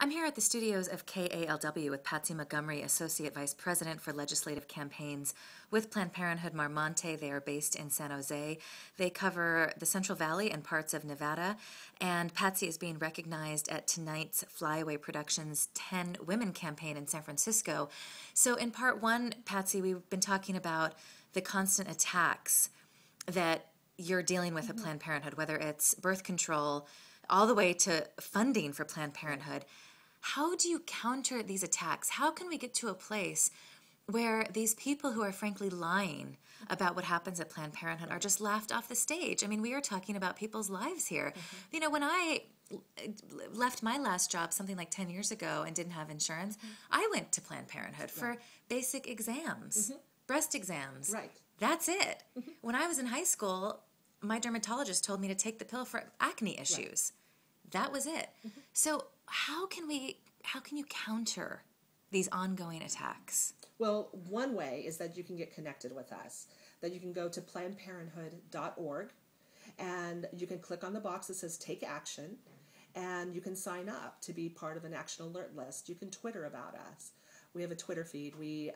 I'm here at the studios of KALW with Patsy Montgomery, Associate Vice President for Legislative Campaigns with Planned Parenthood Marmonte. They are based in San Jose. They cover the Central Valley and parts of Nevada. And Patsy is being recognized at tonight's Flyaway Productions 10 Women campaign in San Francisco. So in part one, Patsy, we've been talking about the constant attacks that you're dealing with at Planned Parenthood, whether it's birth control, all the way to funding for Planned Parenthood. How do you counter these attacks? How can we get to a place where these people who are frankly lying about what happens at Planned Parenthood are just laughed off the stage? I mean, we are talking about people's lives here. You know, when I left my last job something like 10 years ago and didn't have insurance, I went to Planned Parenthood for basic exams, breast exams. Right. That's it. When I was in high school, my dermatologist told me to take the pill for acne issues. That was it. So how can you counter these ongoing attacks? Well, one way is that you can get connected with us, that you can go to PlannedParenthood.org and you can click on the box that says Take Action, and you can sign up to be part of an action alert list. You can Twitter about us. We have a Twitter feed. You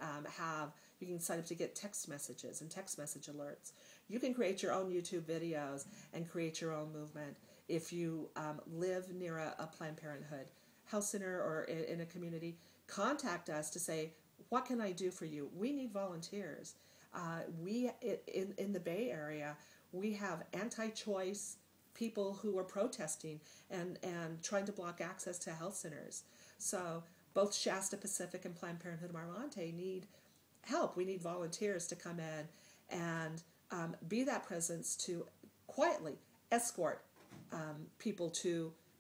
can sign up to get text messages and text message alerts. You can create your own YouTube videos and create your own movement. If you live near a Planned Parenthood health center or in a community, contact us to say, what can I do for you? We need volunteers. In the Bay Area, we have anti-choice people who are protesting and trying to block access to health centers. So both Shasta Pacific and Planned Parenthood Marmonte need help. We need volunteers to come in and be that presence to quietly escort people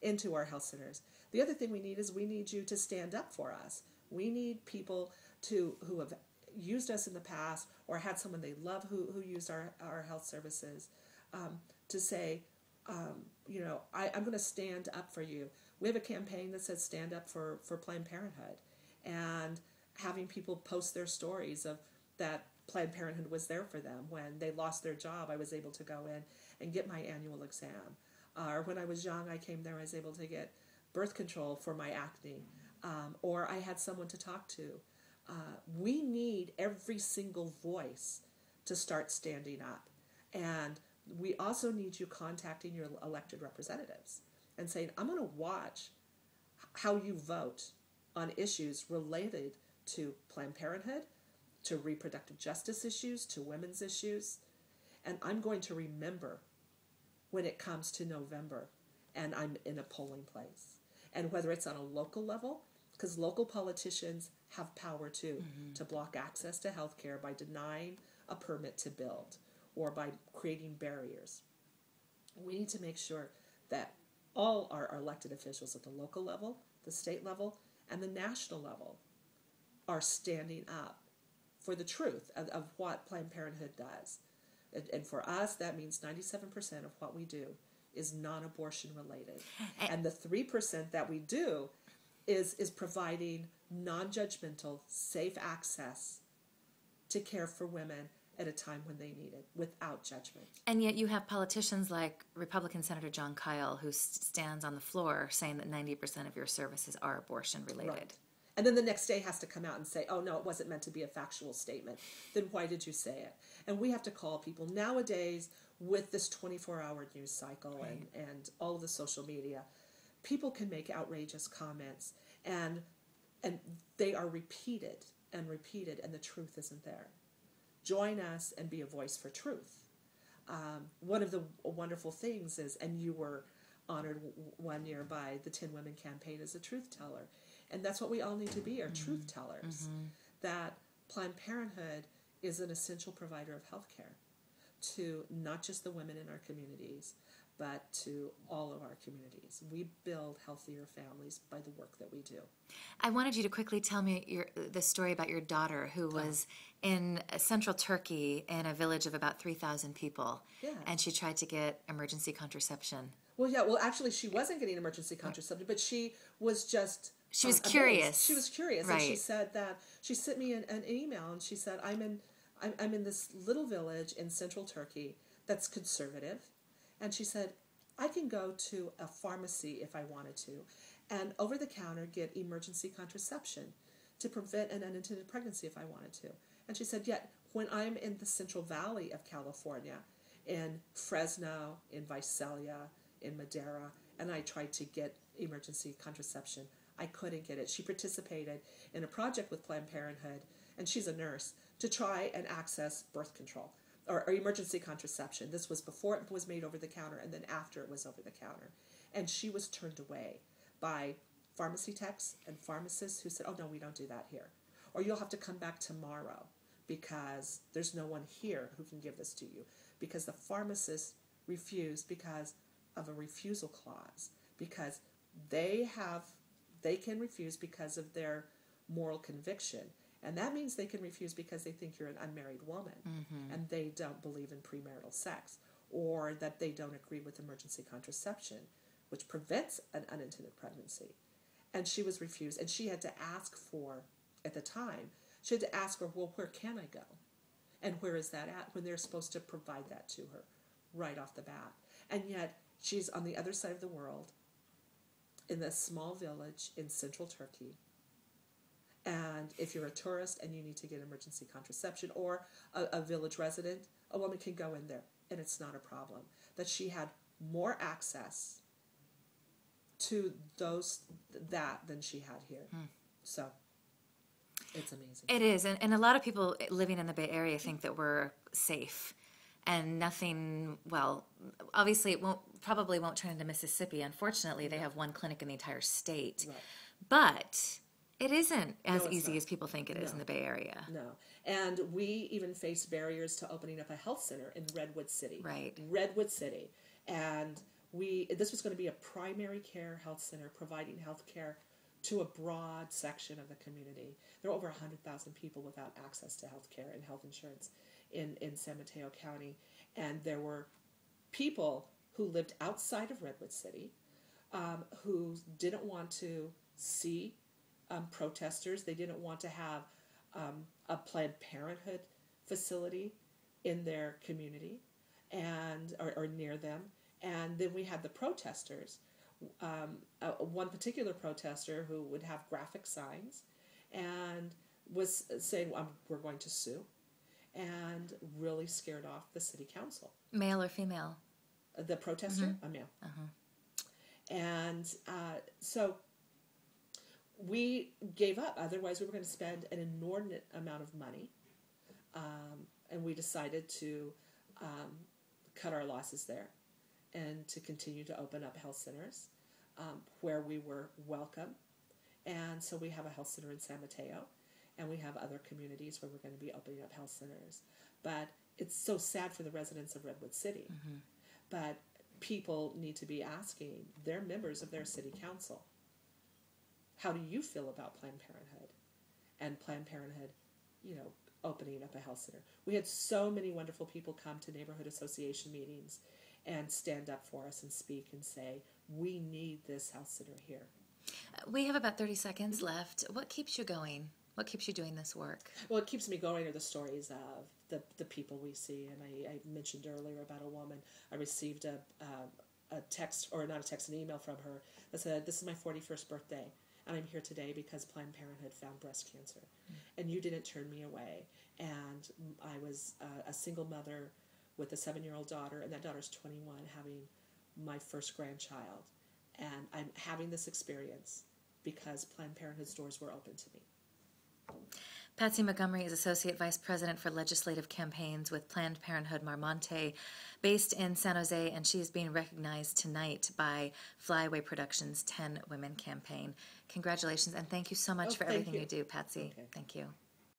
into our health centers. The other thing we need you to stand up for us. We need people who have used us in the past or had someone they love who used our health services to say, I'm going to stand up for you. We have a campaign that says stand up for Planned Parenthood, and having people post their stories of that Planned Parenthood was there for them. When they lost their job, I was able to go in and get my annual exam. Or when I was young, I came there, I was able to get birth control for my acne. Or I had someone to talk to. We need every single voice to start standing up. And we also need you contacting your elected representatives and saying, I'm going to watch how you vote on issues related to Planned Parenthood, to reproductive justice issues, to women's issues. And I'm going to remember when it comes to November and I'm in a polling place. And whether it's on a local level, because local politicians have power too, to block access to health care by denying a permit to build or by creating barriers. We need to make sure that all our elected officials at the local level, the state level, and the national level are standing up for the truth of what Planned Parenthood does. And for us, that means 97% of what we do is non-abortion related. And the 3% that we do is providing non-judgmental, safe access to care for women at a time when they need it, without judgment. And yet you have politicians like Republican Senator Jon Kyl, who stands on the floor saying that 90% of your services are abortion related. Right. And then the next day has to come out and say, oh, no, it wasn't meant to be a factual statement. Then why did you say it? And we have to call people. Nowadays, with this 24-hour news cycle and all of the social media, people can make outrageous comments, and they are repeated, and the truth isn't there. Join us and be a voice for truth. One of the wonderful things is, and you were honored one year by the 10 Women campaign as a truth teller. And that's what we all need to be, are truth tellers. That Planned Parenthood is an essential provider of health care to not just the women in our communities, but to all of our communities. We build healthier families by the work that we do. I wanted you to quickly tell me the story about your daughter who was in central Turkey in a village of about 3,000 people. Yeah. And she tried to get emergency contraception. Well, actually, she wasn't getting emergency contraception, but she was just... She was curious. She was curious, right. And she said that she sent me an email, and she said, "I'm in this little village in central Turkey that's conservative," and she said, "I can go to a pharmacy if I wanted to, and over the counter get emergency contraception to prevent an unintended pregnancy if I wanted to. And she said, yet when I'm in the Central Valley of California, in Fresno, in Visalia, in Madera, and I tried to get emergency contraception, I couldn't get it. She participated in a project with Planned Parenthood, and she's a nurse, to try and access birth control or emergency contraception. This was before it was made over the counter and then after it was over the counter. And she was turned away by pharmacy techs and pharmacists who said, oh, no, we don't do that here. Or you'll have to come back tomorrow because there's no one here who can give this to you. Because the pharmacists refused because of a refusal clause. Because they can refuse because of their moral conviction. And that means they can refuse because they think you're an unmarried woman and they don't believe in premarital sex, or that they don't agree with emergency contraception, which prevents an unintended pregnancy. And she was refused, and she had to ask for, at the time, she had to ask her, well, where can I go? And where is that at? When they're supposed to provide that to her right off the bat. And yet, she's on the other side of the world, in this small village in central Turkey. And if you're a tourist and you need to get emergency contraception, or a village resident, a woman can go in there, and it's not a problem. That she had more access to that than she had here. So it's amazing. It is, and a lot of people living in the Bay Area think that we're safe. And nothing, well, obviously it probably won't turn into Mississippi. Unfortunately, they have one clinic in the entire state. Right. But it isn't as easy not. as people think it is in the Bay Area. No. And we even face barriers to opening up a health center in Redwood City. Right. Redwood City. And this was going to be a primary care health center providing health care to a broad section of the community. There are over 100,000 people without access to health care and health insurance in San Mateo County. And there were people who lived outside of Redwood City who didn't want to see protesters. They didn't want to have a Planned Parenthood facility in their community and or near them. And then we had the protesters. One particular protester who would have graphic signs and was saying, we're going to sue, and really scared off the city council. Male or female? The protester? A male. And so we gave up. Otherwise, we were going to spend an inordinate amount of money. And we decided to cut our losses there and to continue to open up health centers where we were welcome. And so we have a health center in San Mateo, and we have other communities where we're going to be opening up health centers. But it's so sad for the residents of Redwood City. But people need to be asking their members of their city council, how do you feel about Planned Parenthood? And Planned Parenthood, opening up a health center. We had so many wonderful people come to neighborhood association meetings and stand up for us and speak and say, we need this health center here. We have about 30 seconds left. What keeps you going? What keeps you doing this work? Well, what keeps me going are the stories of the people we see. And I mentioned earlier about a woman. I received a text, or not a text, an email from her that said, this is my 41st birthday, and I'm here today because Planned Parenthood found breast cancer. And you didn't turn me away. And I was a single mother with a 7-year-old daughter, and that daughter's 21, having my first grandchild. And I'm having this experience because Planned Parenthood's doors were open to me. Patsy Montgomery is Associate Vice President for Legislative Campaigns with Planned Parenthood Marmonte, based in San Jose, and she is being recognized tonight by Flyaway Productions' 10 Women Campaign. Congratulations, and thank you so much for everything you do, Patsy. Okay. Thank you.